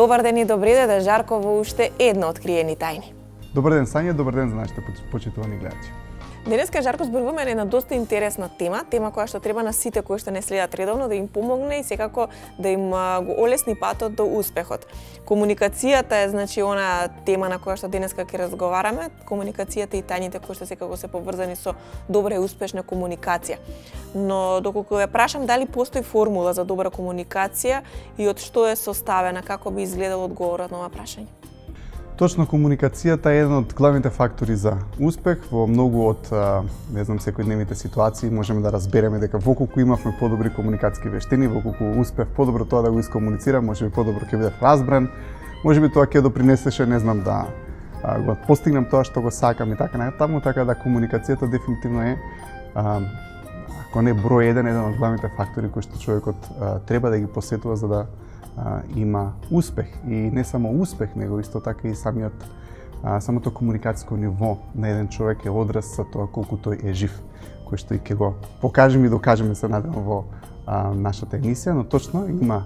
Добар ден и добре Жарко во уште едно откриени тајни. Добар ден Сања, добар ден за нашите почитувани гледачи. Денеска Жарко зборуваме на една доста интересна тема која што треба на сите кои што не следат редовно да им помогне и секако да им го олесни патот до успехот. Комуникацијата е она тема на која што денеска ќе разговараме, комуникацијата и тајните кои што секако се поврзани со добра и успешна комуникација. Но доколку ве прашам дали постои формула за добра комуникација и од што е составена, како би изгледал одговорот на ова прашање? Точно, комуникацијата е еден од главните фактори за успех. Во многу од секојдневните ситуации можеме да разбереме дека во колку имавме подобри комуникациски вештини, во колку успев подобро тоа да го искомуницирам, можеби подобро ќе бидев разбран, можеби тоа ќе допринесеше, да го постигнам тоа што го сакам и така натаму, така да комуникацијата дефинитивно е ако не број еден од главните фактори кои што човекот треба да ги посетува за да има успех. И не само успех, него исто така и самото комуникацијско ниво на еден човек е одраз за тоа колку тој е жив, кој што и ќе го покажеме и докажеме се надевам во нашата емисија, но точно има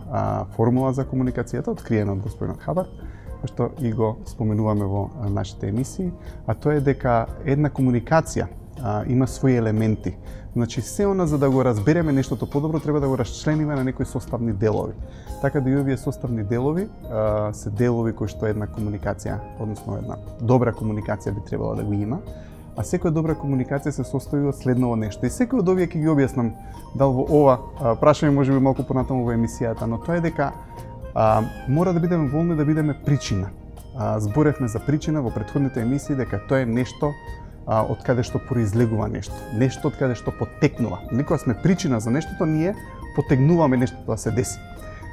формула за комуникацијата откриена од господинот Хабард, што и го споменуваме во нашите емисии, а тоа е дека една комуникација има своји елементи. Значи, се она за да го разбереме нештото подобро, треба да го расчлениме на некои составни делови. Така да и овие составни делови се делови кои што една комуникација, односно една добра комуникација би требала да го има, а секоја добра комуникација се состои од следново нешто. И секој од овие ќе ги објаснам дал во ова прашање можеби малку понатаму во емисијата, но тоа е дека мора да бидеме волни да бидеме причина. Зборевме за причина во претходните емисии дека тоа е нешто од каде што произлегува нешто од каде што потекнува. Никога сме причина за нештото, ние потегнуваме нештото да се деси.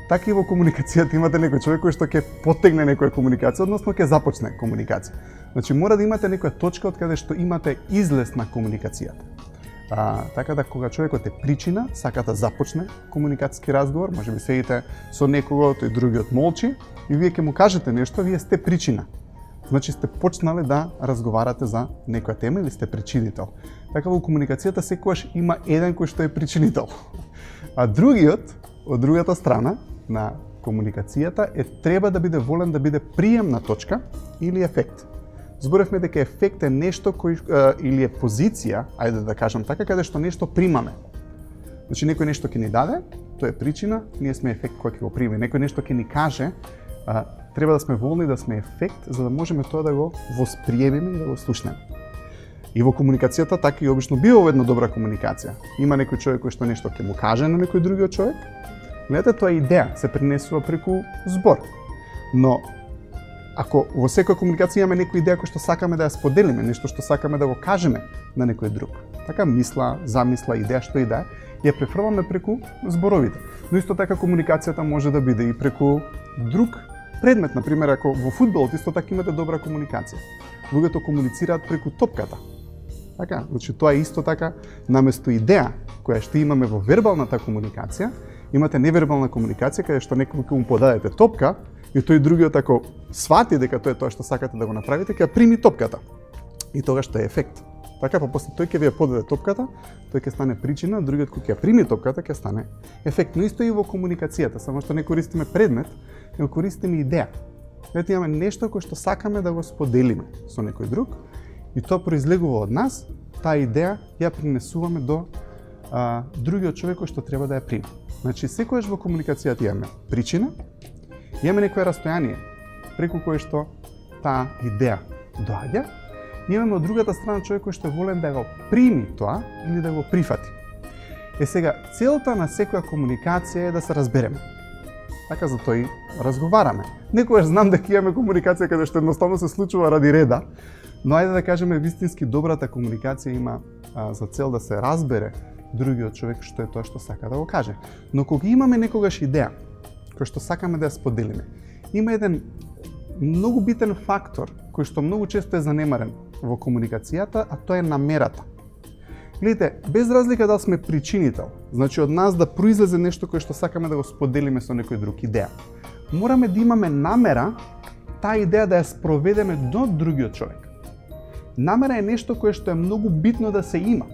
Така и во комуникацијата имате некој човек кој што ќе потегне некоја комуникација, односно ќе започне комуникација. Значи мора да имате некоја точка од каде што имате излез на комуникацијата. Така да кога човекот е причина, сака да започне комуникацијски разговор, можеби седите со некого, тој другиот молчи и вие ќе му кажете нешто, вие сте причина. Значи сте почнале да разговарате за некоја тема или сте причинител. Така во комуникацијата секогаш има еден кој што е причинител. А другиот, од другата страна на комуникацијата треба да биде волен да биде приемна точка или ефект. Зборевме дека ефект е нешто или е позиција, ајде да кажам така, каде што нешто примаме. Значи некој нешто ќе ни даде, тоа е причина, ние сме ефект кој ќе го приме. Некој нешто ќе ни каже, треба да сме волни да сме ефект, за да можеме тоа да го восприемеме и да го слушнеме. И во комуникацијата така и обично бива во една добра комуникација. Има некој човек кој што нешто ќе му каже на некој другиот човек. Гледате, тоа идеја се пренесува преку збор. Но ако во секоја комуникација имаме некоја идеја која што сакаме да ја споделиме, нешто што сакаме да го кажеме на некој друг, така мисла, замисла, идеја, што и да е, ја префрламе преку зборовите. Но исто така комуникацијата може да биде и преку друг предмет, например, ако во фудбалот исто така имате добра комуникација. Луѓето комуницираат преку топката. Така, значи тоа е исто така наместо идеја која што имаме во вербалната комуникација, имате невербална комуникација каде што некој ќе му подадете топка и тој другиот ако свати дека тоа е тоа што сакате да го направите, ќе прими топката. И тогаш тоа е ефект. Така, па после тој ќе ви ја подаде топката, тој ќе стане причина, другиот кој ќе ја прими топката ќе стане ефект. Но исто и во комуникацијата, само што не користиме предмет, него користиме идеја. Ете имаме нешто кое што сакаме да го споделиме со некој друг и тоа произлегува од нас, таа идеја ја пренесуваме до другиот човек кој што треба да ја приме. Значи секогаш во комуникацијата имаме причина, имаме некое растојание преку кое што таа идеја доаѓа, и имаме од другата страна човек кој што е волен да го прими тоа или да го прифати. Сега, целта на секоја комуникација е да се разбереме. Така затоа и разговараме. Некогаш знам дека имаме комуникација каде што едноставно се случува ради реда, но ајде да кажеме вистински добрата комуникација има за цел да се разбере другиот човек што е тоа што сака да го каже. Но кога имаме некогаш идеја која што сакаме да ја споделиме, има еден многу битен фактор кој што многу често е занемарен во комуникацијата, а тоа е намерата. Гледате, без разлика дали сме причинител, значи од нас да произлезе нешто кое што сакаме да го споделиме со некој друг идеја, мораме да имаме намера таа идеја да ја спроведеме до другиот човек. Намера е нешто кое што е многу битно да се има.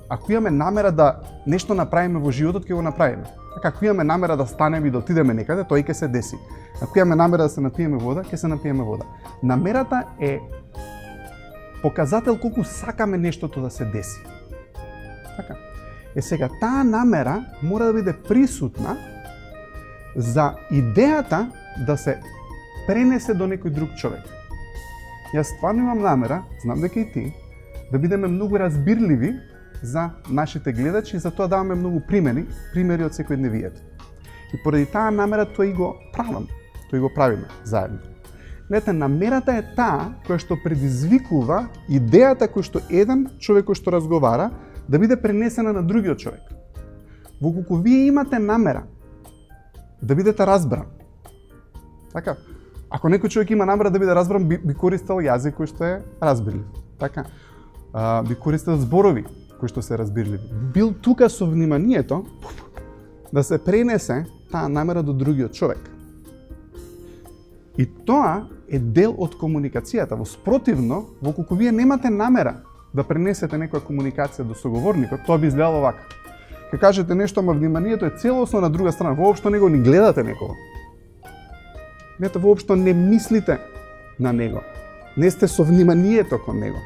Ако имаме намера да нешто направиме во животот, ќе го направиме. Така, ако имаме намера да станеме и да отидеме некаде, тој ќе се деси. Ако имаме намера да се напиеме вода, ќе се напиеме вода. Намерата е показател колку сакаме нештото да се деси. Така. Сега, таа намера мора да биде присутна за идејата да се пренесе до некој друг човек. Јас стварно имам намера, знам дека и ти, да бидеме многу разбирливи за нашите гледачи и за тоа даваме многу примери од секојдневието. И поради таа намера тој го правиме заедно. Гледате, намерата е таа која што предизвикува идејата која што еден човек кој што разговара да биде пренесена на другиот човек. Воколку вие имате намера да бидете разбран. Така, ако некој човек има намера да биде разбран, би користел јазик кој што е разбирлив. Така, би користел зборови кои што се разбирливи. Бил тука со вниманието да се пренесе таа намера до другиот човек. И тоа е дел од комуникацијата. Во спротивно, воколку вие немате намера да пренесете некоја комуникација до соговорникот, тоа би изгледало вака. Ке кажете нешто, ама вниманието е целосно на друга страна. Воопшто него не гледате некого. Нето воопшто не мислите на него. Не сте со вниманието кон него.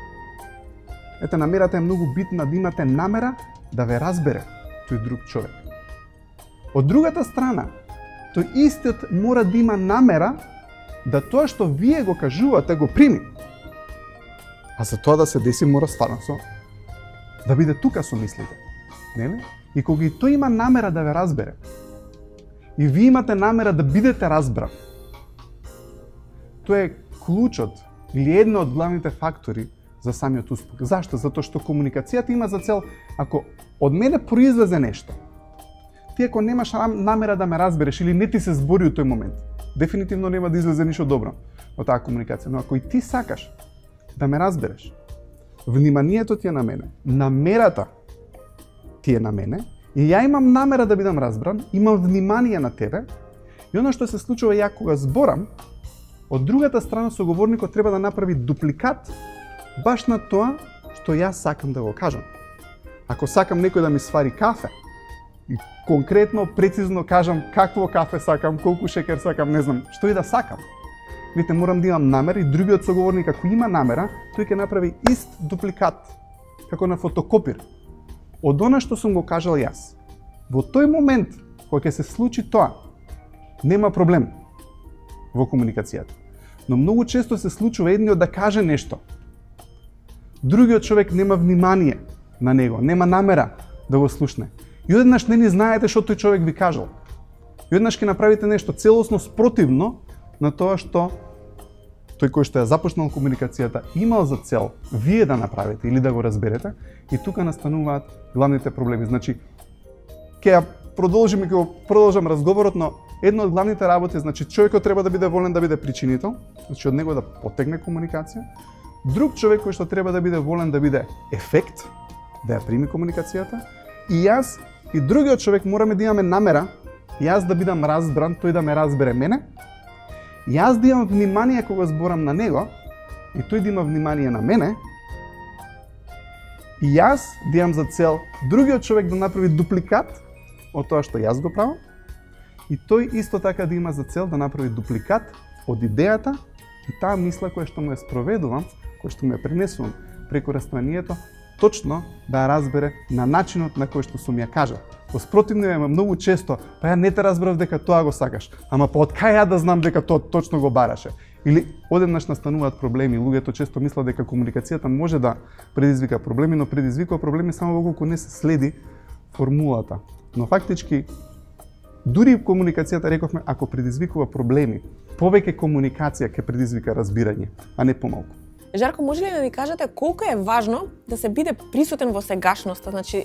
Ете, намерата е многу битна да имате намера да ве разбере тој друг човек. Од другата страна, тој истиот мора да има намера да тоа што вие го кажувате го прими. А за тоа да се деси мора стварно да биде тука со мислите. Нели? И кога и тој има намера да ве разбере, и вие имате намера да бидете разбран, тоа е клучот или едно од главните фактори за самиот успех. Зашто? Затоа што комуникацијата има за цел, ако од мене произлезе нешто, ти ако немаш намера да ме разбереш или не ти се збори у тој момент, дефинитивно нема да излезе ништо добро од таа комуникација. Но ако и ти сакаш да ме разбереш, вниманието ти е на мене, намерата ти е на мене, и ја имам намера да бидам разбран, имам внимание на тебе, и оно што се случува ја кога зборам, од другата страна соговорникот треба да направи дупликат баш на тоа што јас сакам да го кажам. Ако сакам некој да ми свари кафе, и конкретно, прецизно кажам какво кафе сакам, колку шекер сакам, не знам, што и да сакам. Видите, морам да имам намера и другиот соговорник, ако има намера, тој ќе направи ист дупликат, како на фотокопир, од она што сум го кажал јас. Во тој момент, кога ќе се случи тоа, нема проблем во комуникацијата. Но многу често се случува едниот да каже нешто, другиот човек нема внимание на него, нема намера да го слушне. И одеднаш не ни знаете што тој човек ви кажал. И одеднаш ќе направите нешто целосно спротивно на тоа што тој кој што ја започнал комуникацијата имал за цел вие да направите или да го разберете, и тука настануваат главните проблеми. Значи, ќе ја продолжам разговорот, но едно од главните работи е, значи, човекот треба да биде волен да биде причинител, значи од него да потегне комуникација. Друг човек кој што треба да биде волен да биде ефект, да ја прими комуникацијата, и јас и другиот човек мораме да имаме намера, јас да бидам разбран, тој да ме разбере мене, јас да имам внимание кога зборам на него, и тој да има внимание на мене, и јас да имам за цел другиот човек да направи дупликат од тоа што јас го правам, и тој исто така да има за цел да направи дупликат од идејата и таа мисла која што му ја спроведувам, која што му ја пренесувам преку растојанието, точно да ја разбере на начинот на кој што сум ја кажал. Во спротивно е многу често, па ја не те разбрав дека тоа го сакаш, ама па од кај ја да знам дека тоа точно го бараше? Или одеднаш настануваат проблеми, луѓето често мислат дека комуникацијата може да предизвика проблеми, но предизвикува проблеми само доколку не се следи формулата. Но фактички, дури комуникацијата, рековме, ако предизвикува проблеми, повеќе комуникација ќе предизвика разбирање, а не помалку. Жарко, може ли да ни кажете колку е важно да се биде присутен во сегашноста, значи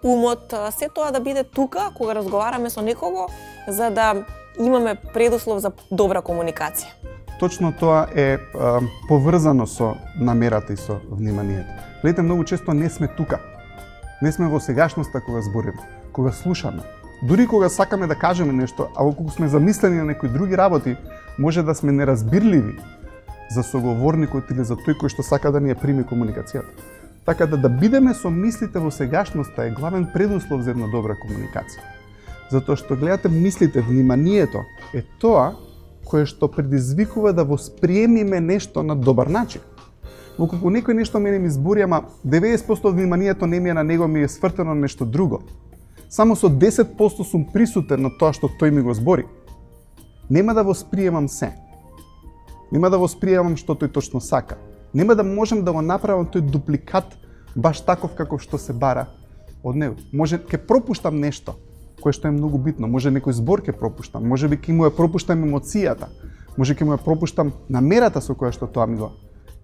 умот, се тоа да биде тука кога разговараме со некого, за да имаме предуслов за добра комуникација? Точно тоа е поврзано со намерата и со вниманието. Гледате, многу често не сме тука. Не сме во сегашноста кога збориме, кога слушаме. Дури кога сакаме да кажеме нешто, а кога сме замислени на некои други работи, може да сме неразбирливи за соговорникот или за тој кој што сака да ни ја прими комуникацијата. Така да бидеме со мислите во сегашноста е главен предуслов за една добра комуникација. Затоа што гледате мислите, вниманието е тоа кое што предизвикува да восприемиме нешто на добар начин. Околку некој нешто мене ми збори, ама 90% од вниманието не ми е на него, ми е свртено на нешто друго. Само со 10% сум присутен на тоа што тој ми го збори. Нема да восприемам се. Нема да восприемам што тој точно сака. Нема да можем да го направам тој дупликат баш таков каков што се бара од него. Може ќе пропуштам нешто кое што е многу битно, може некој збор ќе пропуштам, можеби ќе му ја пропуштам емоцијата, може ќе му ја пропуштам намерата со која што тоа ми го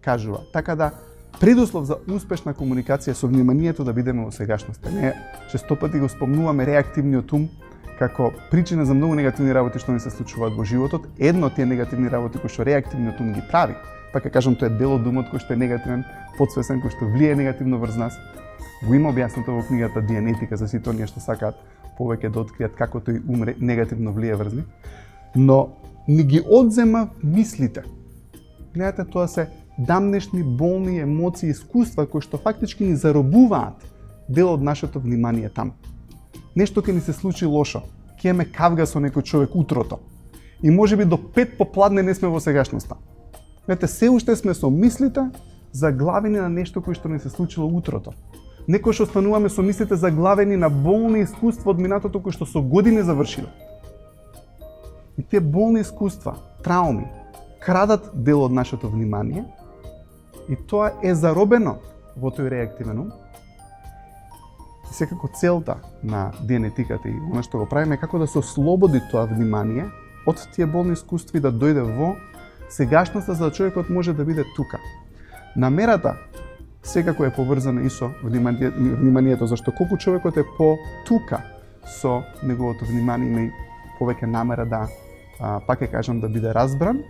кажува. Така да предуслов за успешна комуникација со вниманието да бидеме во сегашноста. Не честопати го спомнуваме реактивниот ум како причина за многу негативни работи што ни се случуваат во животот. Едно од тие негативни работи кои што реактивниот ум ги прави, па ќе кажам тоа е дел од умот кој што е негативен, подсвесен, кој што влие негативно врз нас. Го има објаснето во книгата Дианетика за сите оние што сакаат повеќе да откријат како тој ум негативно влие врз нив. Но ни ги одзема мислите. Гледате, тоа се дамнешни, болни емоции, искуства кои што фактички ни заробуваат дел од нашето внимание там. Нешто ќе ни се случи лошо, ќе имаме кавга со некој човек утрото. И можеби до 5 попладне не сме во сегашноста. Знаете, се уште сме со мислите заглавени на нешто кој што ни се случило утрото. Некој што остануваме со мислите заглавени на болни искуства од минатото кои што со години завршило. И тие болни искуства, трауми, крадат дел од нашето внимание и тоа е заробено во тој реактивен ум. И секако целта на дианетиката и она што го правиме е како да се ослободи тоа внимание од тие болни искуства и да дојде во сегашноста за да човекот може да биде тука. Намерата секако е поврзана и со вниманието, зашто колку човекот е по тука со неговото внимание има и повеќе намера да, пак ќе кажам, да биде разбран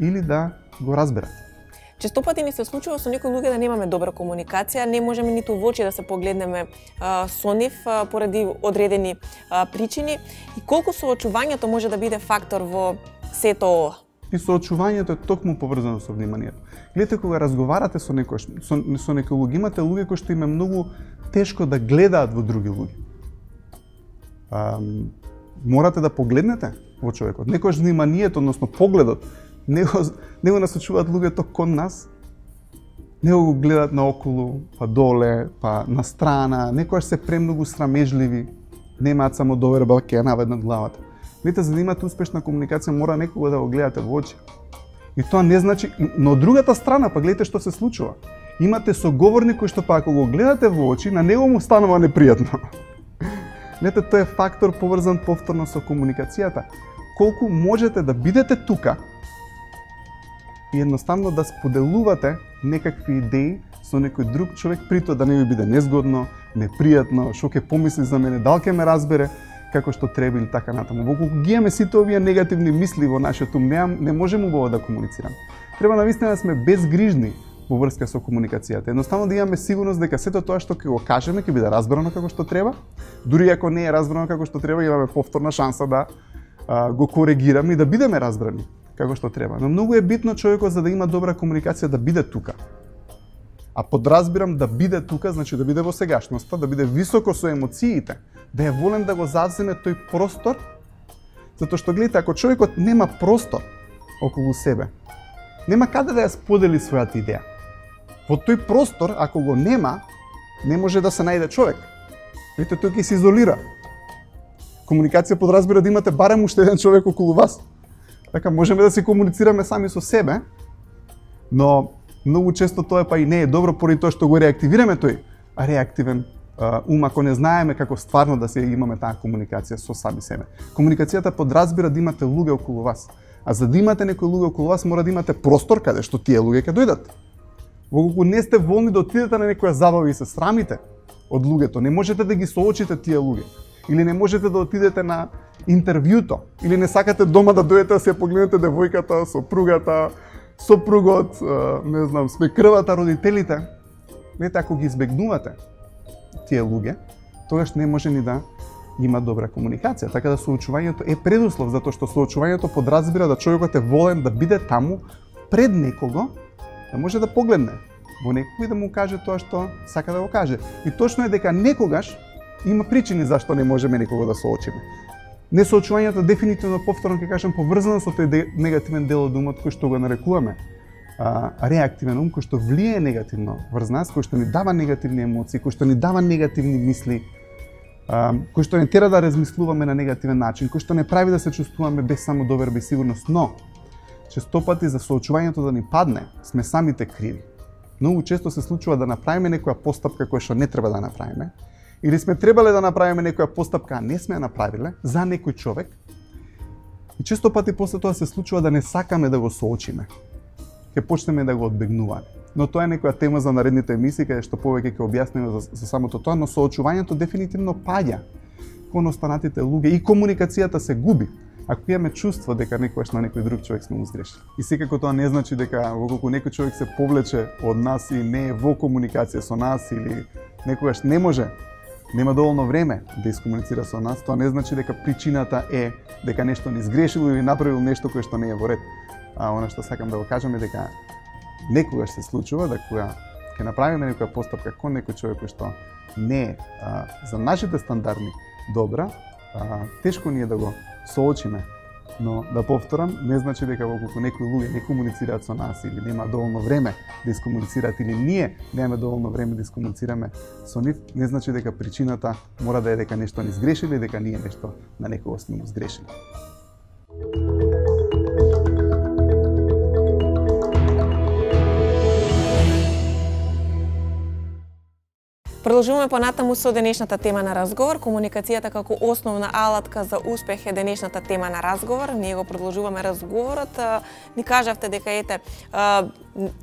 или да го разберат. Честопати ни се случува со некои луѓе да немаме добра комуникација, не можеме ниту во очи да се погледнеме со нив поради одредени причини. И колку соочувањето може да биде фактор во сето ова? И соочувањето е токму поврзано со вниманието. Гледате, кога разговарате со некој луѓе, имате луѓе кои што им е многу тешко да гледаат во други луѓе. Морате да погледнете во човекот. Некојаш вниманието, односно погледот, не го насочуваат луѓето кон нас, него го гледаат наоколу, па доле, па на страна, некојаш се премногу срамежливи, немаат само доверба ќе ја наведнат главата. Видите, за да имате успешна комуникација, мора некого да го гледате во очи. И тоа не значи, но од другата страна, па гледате што се случува. Имате соговорник кој што па ако го гледате во очи, на него му станува непријатно. Гледате, тоа е фактор поврзан повторно со комуникацијата. Колку можете да бидете тука и едноставно да споделувате некакви идеи со некој друг човек, при тоа да не ви биде незгодно, непријатно, што ќе помисли за мене, дали ќе ме разбере како што треба или така натаму. Колку ги имаме сите овие негативни мисли во нашето ум, не можеме убаво да комуницираме. Треба навистина да сме безгрижни во врска со комуникацијата. Едноставно да имаме сигурност дека сето тоа што ќе го кажеме ќе биде разбрано како што треба. Дури ако не е разбрано како што треба, имаме повторна шанса да го коригираме и да бидеме разбрани како што треба. Но многу е битно човекот за да има добра комуникација да биде тука. А подразбирам да биде тука, значи да биде во сегашноста, да биде високо со емоциите, да е волен да го завземе тој простор, затоа што гледате, ако човекот нема простор околу себе, нема каде да ја сподели својата идеја. Во тој простор, ако го нема, не може да се најде човек. Видите, тој ќе се изолира. Комуникација подразбира да имате барем уште еден човек околу вас. Така можеме да се комуницираме сами со себе, но многу често тоа па и не е добро поради тоа што го реактивираме тој реактивен ум, ако не знаеме како стварно да се имаме таа комуникација со сами себе. Комуникацијата подразбира да имате луѓе околу вас. А за да имате некои луѓе околу вас, мора да имате простор каде што тие луѓе ќе дојдат. Кога не сте волни да отидете на некоја забава и се срамите од луѓето, не можете да ги соочите тие луѓе. Или не можете да отидете на интервјуто, или не сакате дома да дојдете да се погледнете девојката, сопругата, сопругот, не знам, свекрвата, родителите. Видите, ако ги избегнувате тие луѓе, тогаш не може ни да има добра комуникација. Така да соочувањето е предуслов, затоа што соочувањето подразбира да човекот е волен да биде таму пред некого, да може да погледне во некој да му каже тоа што сака да го каже. И точно е дека некогаш има причини зашто не можеме некого да соочиме. Несоочувањето дефинитивно, повторно ќе кажам, поврзано со тој негативен дел од умот кој што го нарекуваме реактивен ум, кој што влие негативно врз нас, кој што ни дава негативни емоции, кој што ни дава негативни мисли, кој што не тера да размислуваме на негативен начин, кој што не прави да се чувствуваме без самодоверба и сигурност, но често пати за соочувањето да ни падне, сме самите криви. Многу често се случува да направиме некоја постапка која што не треба да направиме, или сме требале да направиме некоја постапка, а не сме ја направиле за некој човек. И често пати после тоа се случува да не сакаме да го соочиме. Ќе почнеме да го одбегнуваме. Но тоа е некоја тема за наредните емисии, каде што повеќе ќе објасниме за самото тоа, но соочувањето дефинитивно паѓа кон останатите луѓе и комуникацијата се губи ако имаме чувство дека некогаш на некој друг човек сме му сгрешили. И секако тоа не значи дека кога некој човек се повлече од нас и не е во комуникација со нас или некогаш не може, нема доволно време да искомуницира со нас, тоа не значи дека причината е дека нешто ни сгрешил или направил нешто кое што не е во ред. Она што сакам да го кажам е дека некогаш се случува да кога ќе направиме некоја постапка кон некој човек кој што не е за нашите стандарди добра, тешко ни е да го соочиме. Но да повторам, не значи дека кога некои луѓе не комуницираат со нас или нема доволно време да искомуницираат или ние немаме доволно време да искомуницираме со нив, не значи дека причината мора да е дека нешто ни сгрешили, дека ние нешто на некого сме му сгрешили. Продолжуваме понатаму со денешната тема на разговор. Комуникацијата како основна алатка за успех е денешната тема на разговор. Ние го продолжуваме разговорот. Ни кажавте дека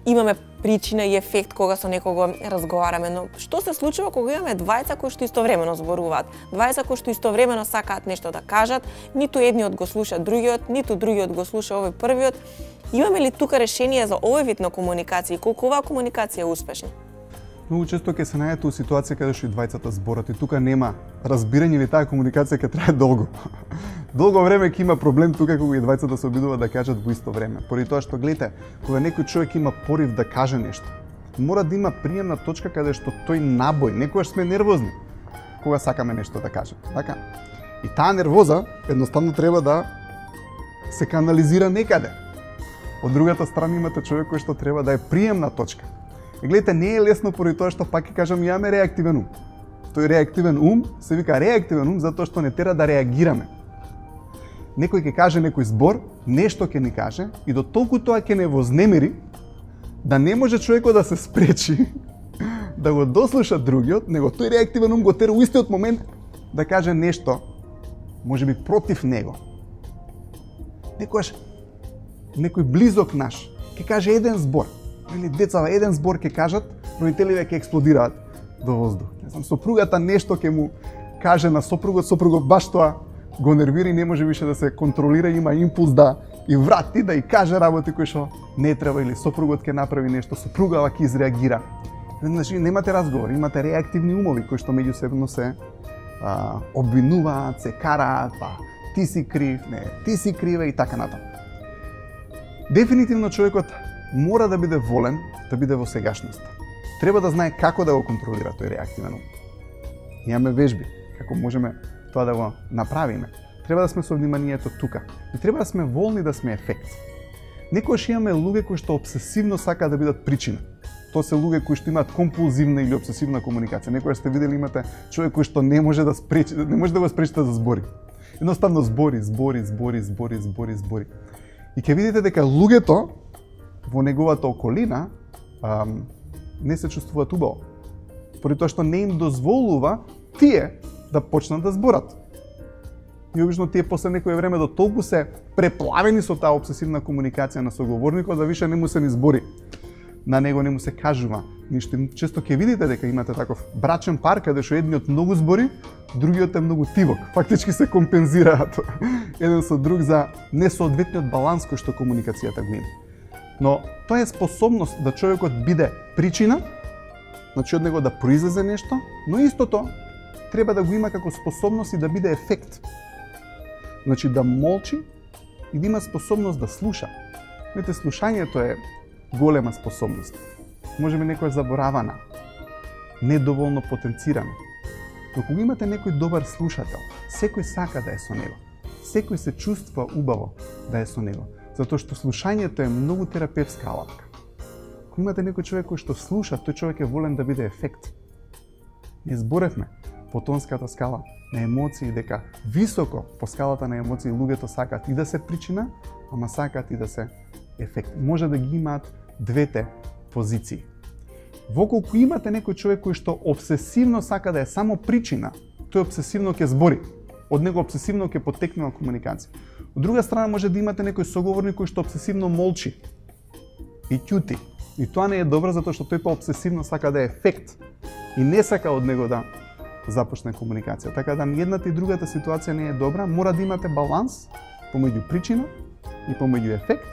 имаме причина и ефект кога со некого разговараме, но што се случува кога имаме двајца кои што истовремено зборуваат? Двајца кои што истовремено сакаат нешто да кажат, ниту едниот го слуша другиот, ниту другиот го слуша овој првиот. Имаме ли тука решение за овој вид на комуникација и колку оваа комуникација е успешна? Многу често ќе се најдете у ситуација каде што и двајцата зборат и тука нема разбирање или таа комуникација ќе трае долго. Долго време ќе има проблем тука кога и двајцата се обидуваат да кажат во исто време. Поради тоа што гледате, кога некој човек има порив да каже нешто, мора да има приемна точка каде што тој набој, некогаш сме нервозни кога сакаме нешто да кажеме, така? И таа нервоза едноставно треба да се канализира некаде. Од другата страна имате човек кој што треба да е приемна точка. И гледате, не е лесно поради тоа што пак ќе кажам имаме реактивен ум. Тој реактивен ум се вика реактивен ум затоа што не тера да реагираме. Некој ќе каже некој збор, нешто ќе ни каже и до толку тоа ќе не вознемири да не може човекот да се спречи да го дослуша другиот, него тој реактивен ум го тера у истиот момент да каже нешто можеби против него. Некој близок наш ќе каже еден збор. Или децава еден збор ќе кажат, родителите ќе експлодираат до воздух. Не знам, сопругата нешто ќе му каже на сопругот баш тоа го нервира и не може више да се контролира, има импулс да и врати, да и каже работи кои што не треба или сопругот ќе направи нешто, сопругава ќе изреагира. Значи немате разговор, имате реактивни умови кои што меѓусебно се обвинуваат, се караат, па ти си крив, не, ти си крива и така натаму. Дефинитивно човекот мора да биде волен, да биде во сегашноста. Треба да знае како да го контролира тој реактивен ум. Имаме вежби, како можеме тоа да го направиме. Треба да сме со вниманието тука. И треба да сме волни да сме ефект. Некогаш имаме луѓе кои што обсесивно сакаат да бидат причина. Тоа се луѓе кои што имаат компулзивна или обсесивна комуникација. Некогаш сте видели имате човек кој што не може да го спречите да збори. Едноставно збори. И ќе видите дека луѓето во неговата околина не се чувствуваат убаво. Поради тоа што не им дозволува тие да почнат да зборат. И обично тие после некое време до толку се преплавени со таа обсесивна комуникација на соговорникот да више не му се ни збори. На него не му се кажува ништо. Често ќе видите дека имате таков брачен пар каде што едниот многу збори, другиот е многу тивок. Фактички се компензираат еден со друг за несоодветниот баланс кој што комуникацијата го има. Но тоа е способност да човекот биде причина, значи од него да произлезе нешто, но истото треба да го има како способност и да биде ефект. Значи да молчи и да има способност да слуша. Видите, слушањето е голема способност. можеби некојаш заборавана, недоволно потенцирана. Но кога имате некој добар слушател, секој сака да е со него. Секој се чувства убаво да е со него, затоа што слушањето е многу терапевтска алатка. Кога имате некој човек кој што слуша, тој човек е волен да биде ефект. Ние зборевме по тонската скала на емоции дека високо по скалата на емоции луѓето сакаат и да се причина, ама сакаат и да се ефект. Може да ги имаат двете позиции. Воколку имате некој човек кој што обсесивно сака да е само причина, тој обсесивно ќе збори. Од него обсесивно ќе потекнува комуникација. Од друга страна може да имате некој соговорник кој што обсесивно молчи и ќути. И тоа не е добро затоа што тој па обсесивно сака да е ефект и не сака од него да започне комуникација. Така да едната и другата ситуација не е добра, мора да имате баланс помеѓу причина и помеѓу ефект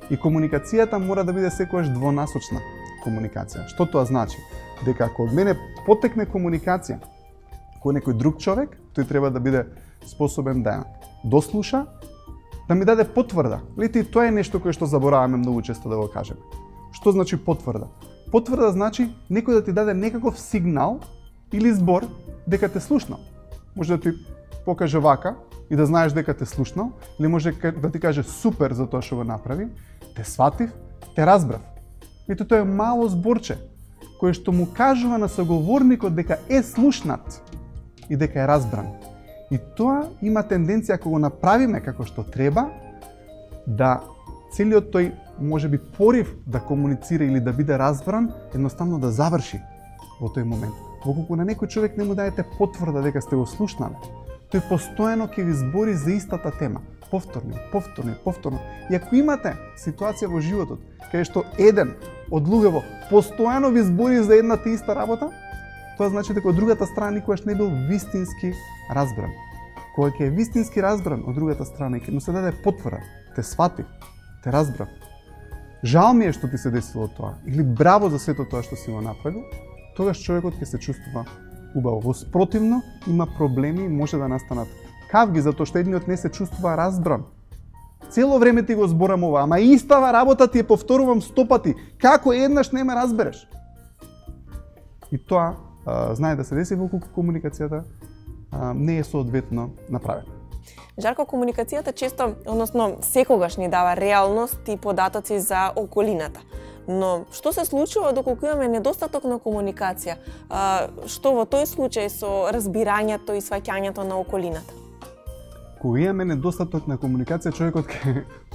и комуникацијата мора да биде секогаш двонасочна комуникација. Што тоа значи? Дека ако од мене потекне комуникација кој некој друг човек, тој треба да биде способен да дослуша, да ми даде потврда. Видите, тоа е нешто кое што забораваме многу често да го кажеме. Што значи потврда? Потврда значи некој да ти даде некаков сигнал или збор дека те слушнал. Може да ти покаже вака и да знаеш дека те слушнал, или може да ти каже супер за тоа што го направи, те сватив, те разбрав. Ето тоа е мало зборче, кое што му кажува на соговорникот дека е слушнат и дека е разбран. И тоа има тенденција, ако го направиме како што треба, да целиот тој можеби порив да комуницира или да биде разбран, едноставно да заврши во тој момент. Воколку на некој човек не му даете потврда дека сте го слушнале, тој постојано ќе ви збори за истата тема. Повторно. И ако имате ситуација во животот, каде што еден од луѓето постојано ви збори за едната иста работа, тоа значи дека од другата страна никогаш не бил вистински разбран. Кога ќе е вистински разбран од другата страна и ќе му се даде потвора, те свати, те разбрав. Жал ми е што ти се десило тоа, или браво за сето тоа што си го направил, тогаш човекот ќе се чувствува убаво. Во спротивно има проблеми и може да настанат кавги затоа што едниот не се чувствува разбран. Цело време ти го зборам ова, ама истава работа ти ја повторувам 100 пати. Како еднаш не ме разбереш? И тоа знае да се деси воколку комуникацијата не е соодветно направена. Жарко, комуникацијата често, односно секогаш ни дава реалност и податоци за околината. Но што се случува доколку имаме недостаток на комуникација? Што во тој случај со разбирањето и сваќањето на околината? Кога имаме недостаток на комуникација, човекот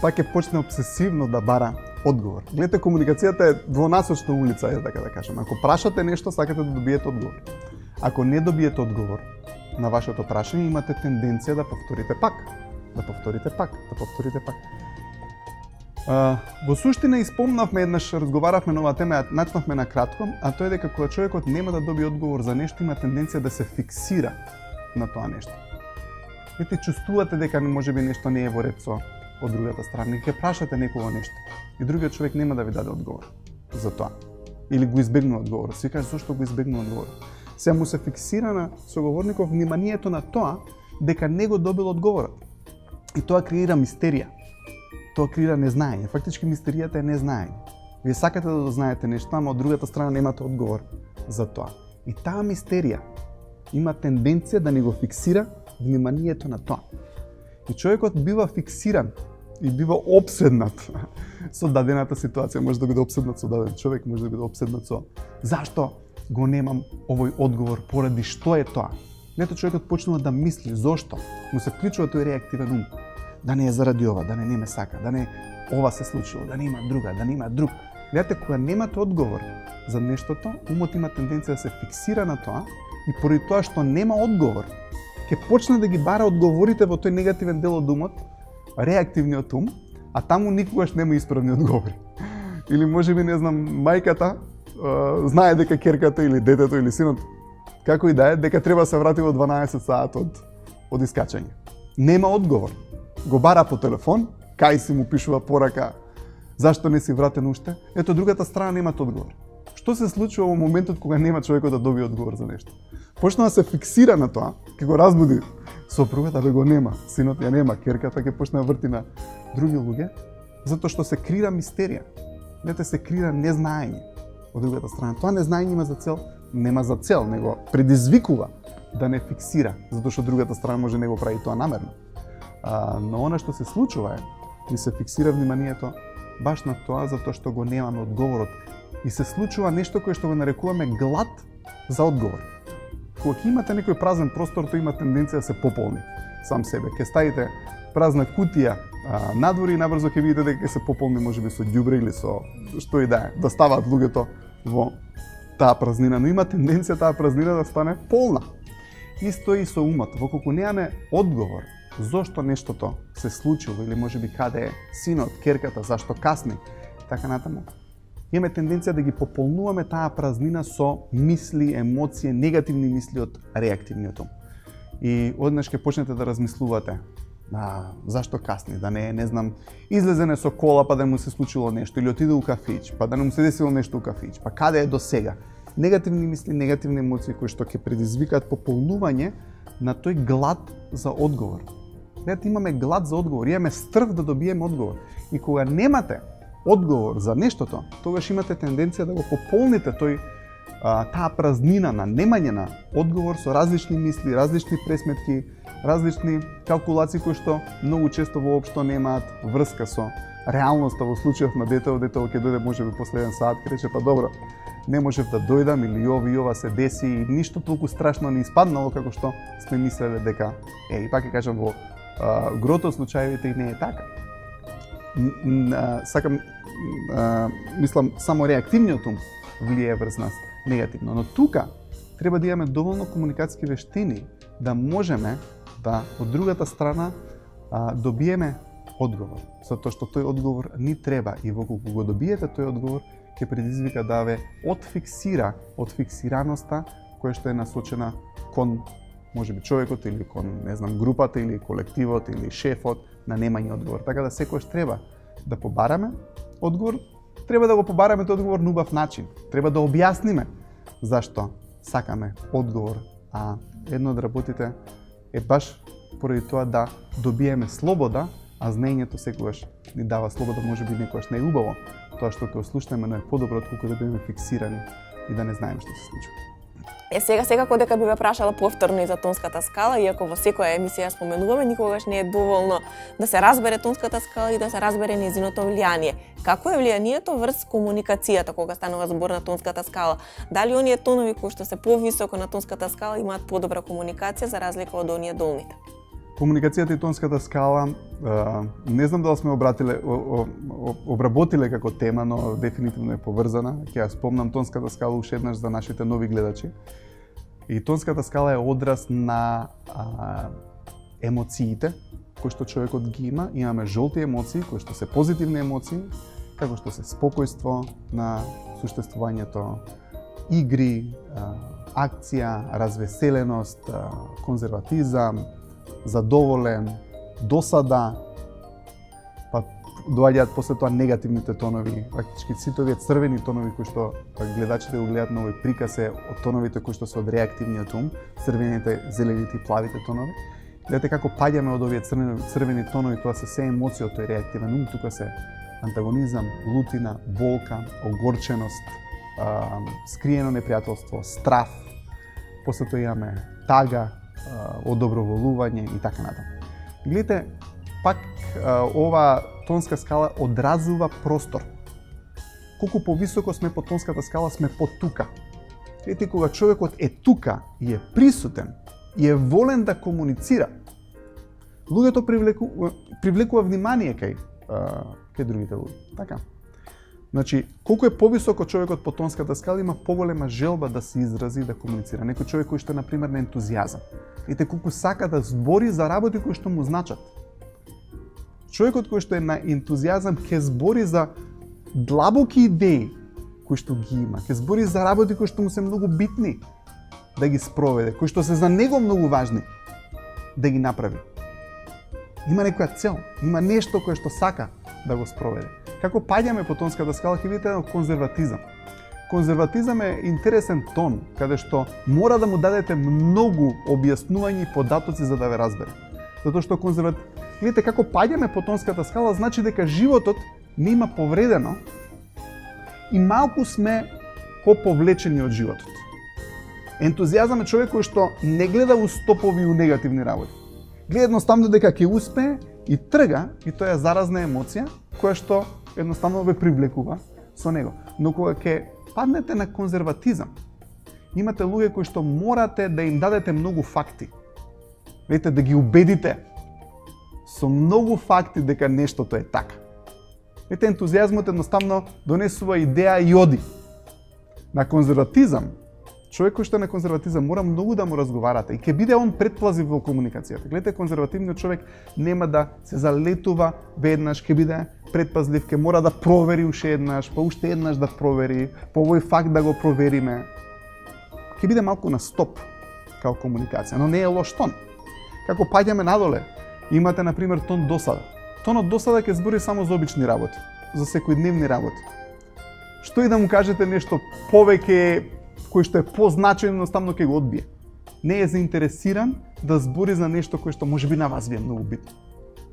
пак ќе почне обсесивно да бара одговор. Гледате, комуникацијата е двонасочна улица, така да кажем. Ако прашате нешто, сакате да добиете одговор. Ако не добиете одговор на вашето прашање, имате тенденција да повторите пак. Во суштина испомнавме еднаш, разговаравме на оваа тема, начнавме на кратко, а тоа е дека кога човекот нема да добие одговор за нешто, има тенденција да се фиксира на тоа нешто. Вете, чувствувате дека можеби нешто не е во ред со од другата страна, ќе прашате некого нешто и другиот човек нема да ви даде одговор за тоа. Или го избегнува одговор. Си каже зошто го избегнува одговор. Сега му се фиксира на соговорников вниманието на тоа дека не го добил одговорот. И тоа креира мистерија. Тоа креира незнаење. Фактички мистеријата е незнаење. Вие сакате да знаете нешто, ама од другата страна немате одговор за тоа. И таа мистерија има тенденција да ни го фиксира вниманието на тоа. И човекот бива фиксиран и бива обседнат со дадената ситуација. Може да биде обседнат со даден човек, може да биде обседнат со зашто го немам овој одговор, поради што е тоа. Нето човекот почнува да мисли зошто, му се вклучува тој реактивен ум. Да не е заради ова, да не ме сака, да не ова се случило, да не има друга, да не има друг. Гледате, кога немате одговор за нештото, умот има тенденција да се фиксира на тоа и поради тоа што нема одговор, ќе почне да ги бара одговорите во тој негативен дел од умот, реактивниот ум, а таму никогаш нема исправни одговори. Или можеби, не знам, мајката знае дека ќерката или детето или синот, како и да е, дека треба да се врати во 12 саат од искачање. Нема одговор. Го бара по телефон, кај си му пишува порака, зашто не си вратен уште? Ето, другата страна немат одговор. Што се случува во моментот кога нема човекот да добие одговор за нешто? Почна да се фиксира на тоа, ќе го разбуди сопругата, бе го нема, синот ја нема, ќерката ќе почне да врти на други луѓе, затоа што се крира мистерија. Гледате, се крира незнаење. од другата страна. Тоа незнаење нема за цел, него предизвикува да не фиксира, затоа што другата страна може не го прави тоа намерно. Но она што се случува е, ни се фиксира вниманието баш на тоа затоа што го немаме одговорот и се случува нешто кое што го нарекуваме глад за одговор. Кога имате некој празен простор, тој има тенденција да се пополни сам себе. Ке ставите празна кутија надвор и набрзо ќе видите дека ќе се пополни можеби со ѓубре или со што и да е, да ставаат луѓето во таа празнина, но има тенденција таа празнина да стане полна. Исто и со умот, воколку немаме одговор зошто нештото се случило или можеби каде е синот, керката, зашто касни, така натаму. Имаме тенденција да ги пополнуваме таа празнина со мисли, емоции, негативни мисли од реактивниот ум. И однаш ќе почнете да размислувате, зашто касни, да не знам, излезене со кола па да му се случило нешто, или отиде у кафич, па да не му се десило нешто у кафич, па каде е до сега. Негативни мисли, негативни емоции кои што ќе предизвикаат пополнување на тој глад за одговор. Гледате, имаме глад за одговор, имаме стрв да добиеме одговор. И кога немате одговор за нештото, тогаш имате тенденција да го пополните таа празнина на немање на одговор со различни мисли, различни пресметки, различни калкулации кои што многу често воопшто немаат врска со реалноста. Во случајот на детево ќе дојде можеби последен саат, ќе рече па добро, не можев да дојдам или ова се деси и ништо толку страшно не испаднало како што сме мислеле дека е. И пак ќе кажам, во грото случаевите и не е така. Мислам, само реактивниот ум влијае врз нас негативно, но тука треба да имаме доволно комуникацијски вештини да можеме да од другата страна добиеме одговор, затоа што тој одговор ни треба и воколку го добиете тој одговор ќе предизвика да ве отфиксира од фиксираноста која што е насочена кон можеби човекот или кон, не знам, групата или колективот или шефот на немање одговор. Така да секогаш треба да побараме одговор, треба да го побараме тој одговор на убав начин. Треба да објасниме зашто сакаме одговор, а едно од работите е баш поради тоа да добиеме слобода, а знаењето секогаш ни дава слобода, можеби некогаш не е убаво тоа што ќе ослушнеме, но е подобро отколку да бидеме фиксирани и да не знаеме што се случува. Сега секако дека би ве прашала повторно и за тонската скала, иако во секоја емисија споменуваме, никогаш не е доволно да се разбере тонската скала и да се разбере нејзиното влијание. Како е влијанието врз комуникацијата кога станува збор на тонската скала? Дали оние тонови кои што се повисоко на тонската скала имаат подобра комуникација за разлика од оние долните? Комуникацијата и тонската скала, не знам дали сме обработиле како тема, но дефинитивно е поврзана. Ќе ја спомнам тонската скала уште еднаш за нашите нови гледачи. И тонската скала е одраз на емоциите кои што човекот ги има. Имаме жолти емоции кои што се позитивни емоции, како што се спокојство на суштествувањето, игри, акција, развеселеност, конзерватизам, задоволен, досада, па доаѓаат после тоа негативните тонови, фактички сите овие црвени тонови кои што гледачите го гледаат на овој приказ е од тоновите кои што се од реактивниот ум, црвените, зелените и плавите тонови. Гледате како паѓаме од овие црвени тонови, тоа се се емоции од тој реактивен ум, тука се антагонизам, лутина, болка, огорченост, скриено непријателство, страф, после тоа имаме тага, одоброволување и така натаму. Гледате, пак ова тонска скала одразува простор. Колку повисоко сме по тонската скала, сме по тука. Гледате, кога човекот е тука и е присутен и е волен да комуницира, луѓето привлекува внимание кај другите луѓе. Така. Значи, колку е повисоко човекот по тонската скала, има поголема желба да се изрази и да комуницира. Некој човек кој што е, например, на ентузијазам. Видите колку сака да збори за работи кои што му значат. Човекот кој што е на ентузијазам ќе збори за длабоки идеи кои што ги има. Ќе збори за работи кои што му се многу битни да ги спроведе, кои што се за него многу важни да ги направи. Има некоја цел, има нешто кое што сака да го спроведе. Како паѓаме по тонската скала, ќе видите конзерватизам. Конзерватизам е интересен тон, каде што мора да му дадете многу објаснувања и податоци за да ве разбере. Затоа што видите како паѓаме по тонската скала, значи дека животот не има повредено и малку сме повлечени од животот. Ентузијазам е човек кој што не гледа у стопови у негативни работи. Гледа едноставно дека ќе успее и трга, и тоа е заразна емоција која што едноставно ве привлекува со него. Но кога ќе паднете на конзерватизам, имате луѓе кои што морате да им дадете многу факти. Видите, да ги убедите со многу факти дека нештото е така. Видите, ентузијазмот едноставно донесува идеја и оди. На конзерватизам, човек кој што е на конзерватизам мора многу да му разговарате и ќе биде он предпазлив во комуникацијата. Гледате, конзервативниот човек нема да се залетува веднаш, ќе биде предпазлив, ќе мора да провери уште еднаш, па уште еднаш да провери, по овој факт да го провериме. Ќе биде малку на стоп као комуникација, но не е лош тон. Како паѓаме надоле, имате на пример тон досада. Тонот досада ќе збори само за обични работи, за секојдневни работи. Што и да му кажете нешто повеќе кој што е позначајно, едноставно ќе го одбие. Не е заинтересиран да збори за нешто кое што можеби на вас ви е многу битно.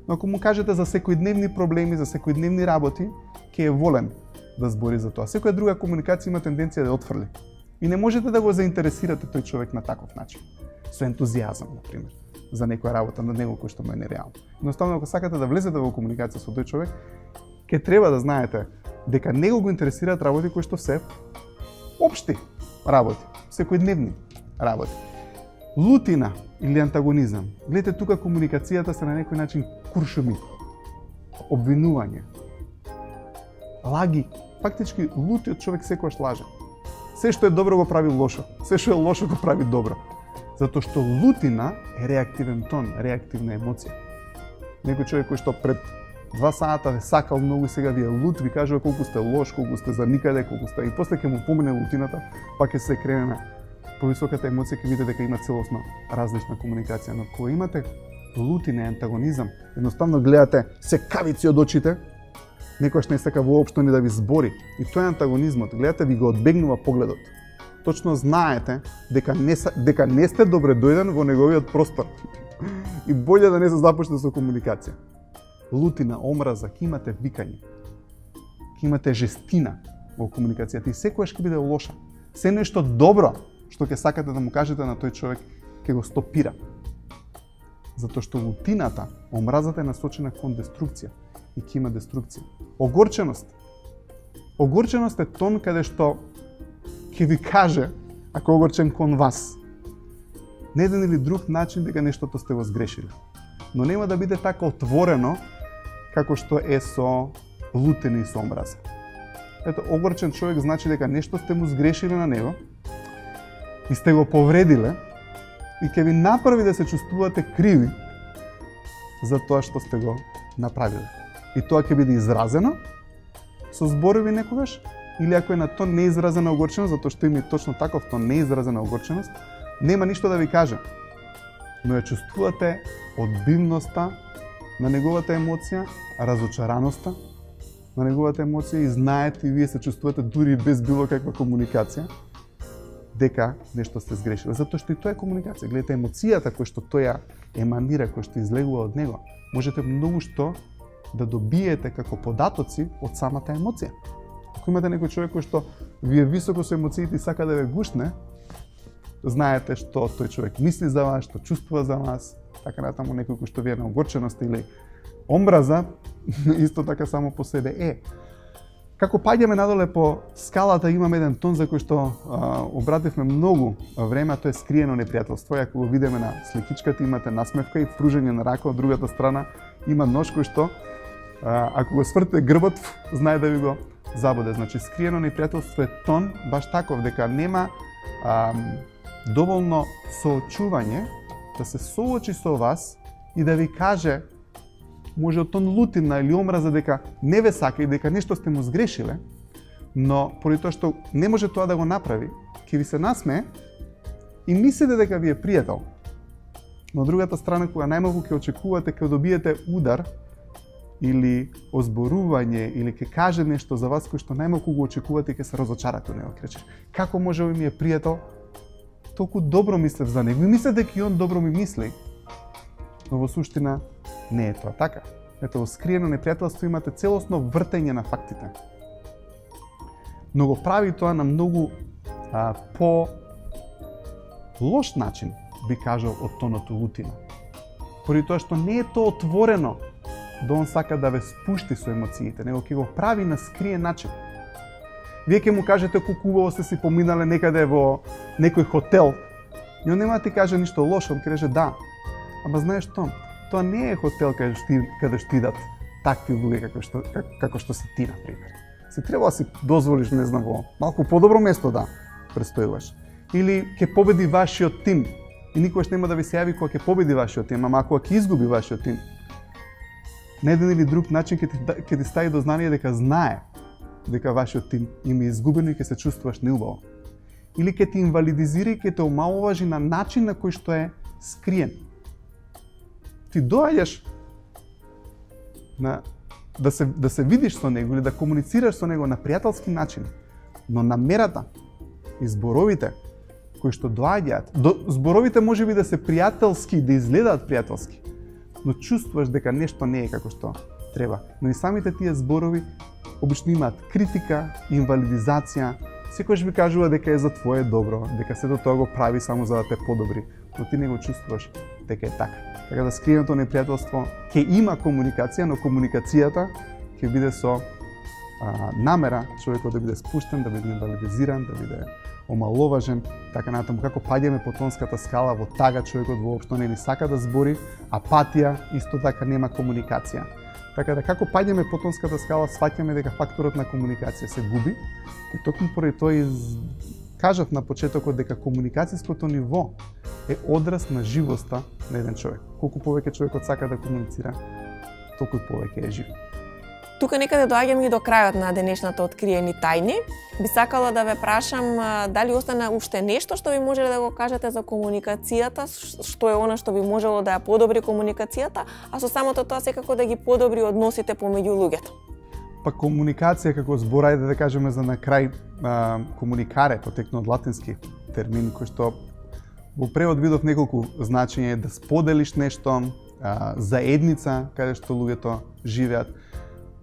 Но ако му кажете за секојдневни проблеми, за секојдневни работи, ќе е волен да збори за тоа. Секоја друга комуникација има тенденција да ја отфрли. И не можете да го заинтересирате тој човек на таков начин. Со ентузијазам, на пример, за некоја работа на него кој што му е нереално. Едноставно, ако сакате да влезете во комуникација со тој човек, ќе треба да знаете дека него го интересираат работи кои што се општи работи, секојдневни работи. Лутина или антагонизам. Гледате, тука комуникацијата се на некој начин куршуми, обвинување, лаги. Фактички, лутиот човек секогаш лаже. Се што е добро го прави лошо, се што е лошо го прави добро. Затоа што лутина е реактивен тон, реактивна емоција. Некој човек кој што пред 2 сата ве сакал многу и сега ви е лут, ви кажува колку сте лош, колку сте за никаде, колку сте... И после ќе му помине лутината, па ќе се крене на повисоката емоција, ќе видите дека има целосно различна комуникација. Но кога имате лутина и антагонизам, едноставно гледате секавици од очите, некојаш не сака воопшто ни да ви збори. И тоа е антагонизмот. Гледате, ви го одбегнува погледот. Точно знаете дека не сте добре дојден во неговиот простор. И болje да не се започне со комуникација. Лутина, омраза, ќе имате викање. Ќе имате жестина во комуникацијата и секојаш ќе биде лоша. Се нешто добро што ќе сакате да му кажете на тој човек, ќе го стопира. Затоа што лутината, омразата е насочена кон деструкција и ќе има деструкција. Огорченост. Огорченост е тон каде што ќе ви каже, ако е огорчен кон вас, на еден или друг начин дека нештото сте го сгрешили. Но нема да биде така отворено како што е со лутина и со омраза. Ето, огорчен човек значи дека нешто сте му сгрешили на него и сте го повредиле и ќе ви направи да се чувствувате криви за тоа што сте го направиле. И тоа ќе биде изразено со зборови некогаш, или ако е на тон неизразена огорченост, затоа што има и точно таков тон неизразена огорченост, нема ништо да ви каже. Но ја чувствувате одбивноста на неговата емоција, разочараноста на неговата емоција и знаете и вие се чувствувате дури без било каква комуникација дека нешто сте сгрешили. Затоа што и тоа е комуникација. Гледате, емоцијата која што тој еманира, која што излегува од него, можете многу што да добиете како податоци од самата емоција. Ако имате некој човек кој што ви е високо со емоциите и сака да ве гушне, знаете што тој човек мисли за вас, што чувствува за вас, така натаму некој кој што ви е на огорченост или омраза, исто така само по себе е. Како паѓаме надоле по скалата, имаме еден тон за кој што обративме многу време, тоа е скриено непријателство. Ако го видиме на сликичката, имате насмевка и пружење на рака, од другата страна има нож кој што, ако го сврте грбот, знае да ви го забоде. Значи, скриено непријателство е тон баш таков, дека нема доволно соочување да се соочи со вас и да ви каже, може од тон лутина или омраза дека не ве сака и дека нешто сте му сгрешиле, но поради тоа што не може тоа да го направи, ќе ви се насмее и мислите дека ви е пријател. Но од другата страна, кога најмалку ќе очекувате, ќе добиете удар или озборување, или ќе каже нешто за вас кој што најмалку го очекувате и ќе се разочарате од него. Ќе рече, како може овој ми е пријател, толку добро мислев за него. Мислите дека и он добро ми мисли, но во суштина не е тоа така. Ето, во скриено непријателство имате целосно вртење на фактите. но го прави тоа на многу по лош начин, би кажал, од тоното лутина. Поради тоа што не е тоа отворено да он сака да ве спушти со емоциите, него ќе го прави на скриен начин. Вие ќе му кажете колку убаво сте си поминале некаде во некој хотел, и он нема да ти каже ништо лошо, он ќе рече да. Ама знаеш што? Тоа не е хотел каде што идат такви луѓе како што си ти, например. Се треба да си дозволиш, не знам, во малку подобро место да престојуваш. Или ќе победи вашиот тим, и никогаш нема да ви се јави кога ќе победи вашиот тим, ама кога ќе изгуби вашиот тим, на еден или друг начин ќе ти стави до знание дека знае дека вашиот тим им е изгубено и ќе се чувствуваш неубаво. Или ќе ти инвалидизира и ќе те омаловажи на начин на кој што е скриен. Ти доаѓаш да се видиш со него или да комуницираш со него на пријателски начин, но намерата и зборовите кои што доаѓаат, зборовите можеби да се пријателски, да изгледаат пријателски, но чувствуваш дека нешто не е како што треба. Но и самите тие зборови обично имаат критика, инвалидизација, секојаш ви кажува дека е за твое добро, дека сето тоа го прави само за да те подобри, но ти не го чувствуваш дека е така. Така да скриеното непријателство ќе има комуникација, но комуникацијата ќе биде со намера човекот да биде спуштен, да биде инвалидизиран, да биде омаловажен, така натаму како паѓаме по тонската скала, во тага човекот воопшто не ни сака да збори, апатија исто така нема комуникација. Така да како паѓаме по тонската скала, сваќаме дека факторот на комуникација се губи, и токму поради тоа кажав на почетокот дека комуникацијското ниво е одраз на живоста на еден човек. Колку повеќе човекот сака да комуницира, толку повеќе е жив. Тука некаде доаѓаме и до крајот на денешната Откриени тајни. Би сакала да ве прашам дали остана уште нешто што би можеле да го кажете за комуникацијата, што е она што би можело да ја подобри комуникацијата, а со самото тоа секако да ги подобри односите помеѓу луѓето. Па комуникација како збор, ајде да кажеме за на крај, комуникаре, потекно од латински термин, кој што во превод видов неколку значења, да споделиш нешто, заедница каде што луѓето живеат.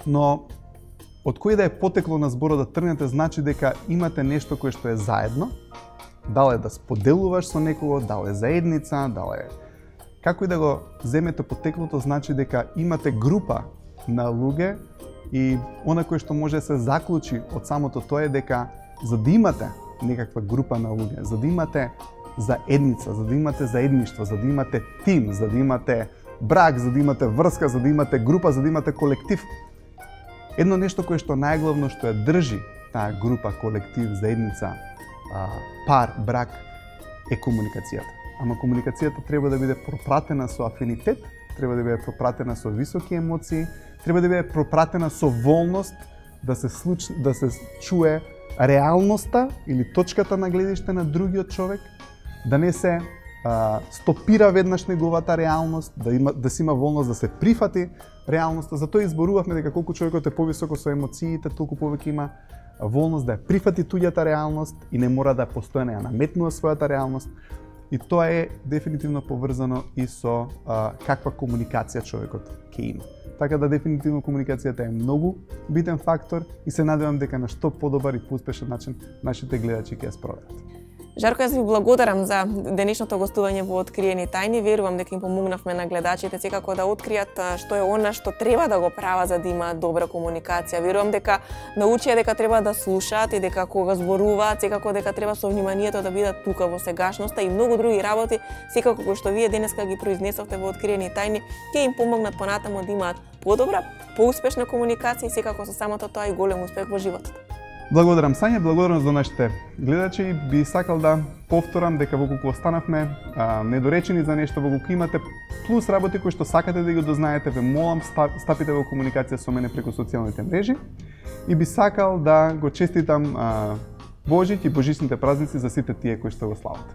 Но од кој да е потекло на зборот да тргнете, значи дека имате нешто кое што е заедно, дали да споделуваш со некого, дали е заедница, дали е... Како и да го земете потеклото, значи дека имате група на луѓе и она кое што може да се заклучи од самото тоа е дека за да имате некаква група на луѓе, за да имате заедница, за да имате заедништво, за да имате тим, за да имате брак, за да имате врска, за да имате група, за да имате колектив, едно нешто кое што најглавно што ја држи таа група, колектив, заедница, пар, брак, е комуникацијата. Ама комуникацијата треба да биде пропратена со афинитет, треба да биде пропратена со високи емоции, треба да биде пропратена со волност да се чуе реалноста или точката на гледиште на другиот човек, да не се стопира веднаш неговата реалност, да се има волност да се прифати реалноста. Затоа изборувавме дека колку човекот е повисоко со емоциите, толку повеќе има волност да ја прифати туѓата реалност и не мора да постојано ја наметнува својата реалност. И тоа е дефинитивно поврзано и со каква комуникација човекот ќе има. Така да дефинитивно комуникацијата е многу битен фактор и се надевам дека на што подобар и поуспешен начин нашите гледачи ќе ја спроведат. Жарко, јас ви благодарам за денешното гостување во Откриени тајни. Верувам дека им помогнавме на гледачите секако да откријат што е она што треба да го прават за да имаат добра комуникација. Верувам дека научија дека треба да слушаат и дека кога зборуваат, секако дека треба со вниманието да бидат тука во сегашноста и многу други работи, секако кои што вие денеска ги произнесовте во Откриени тајни, ќе им помогнат понатаму да имаат подобра, поуспешна комуникација и секако со самото тоа и голем успех во животот. Благодарам, Сања, благодарам за нашите гледачи. Би сакал да повторам дека во колку останавме недоречени за нешто, во колку имате плюс работи кои што сакате да ги дознаете, ве молам стапите во комуникација со мене преку социјалните мрежи и би сакал да го честитам Божит и божичните празници за сите тие кои што го слават.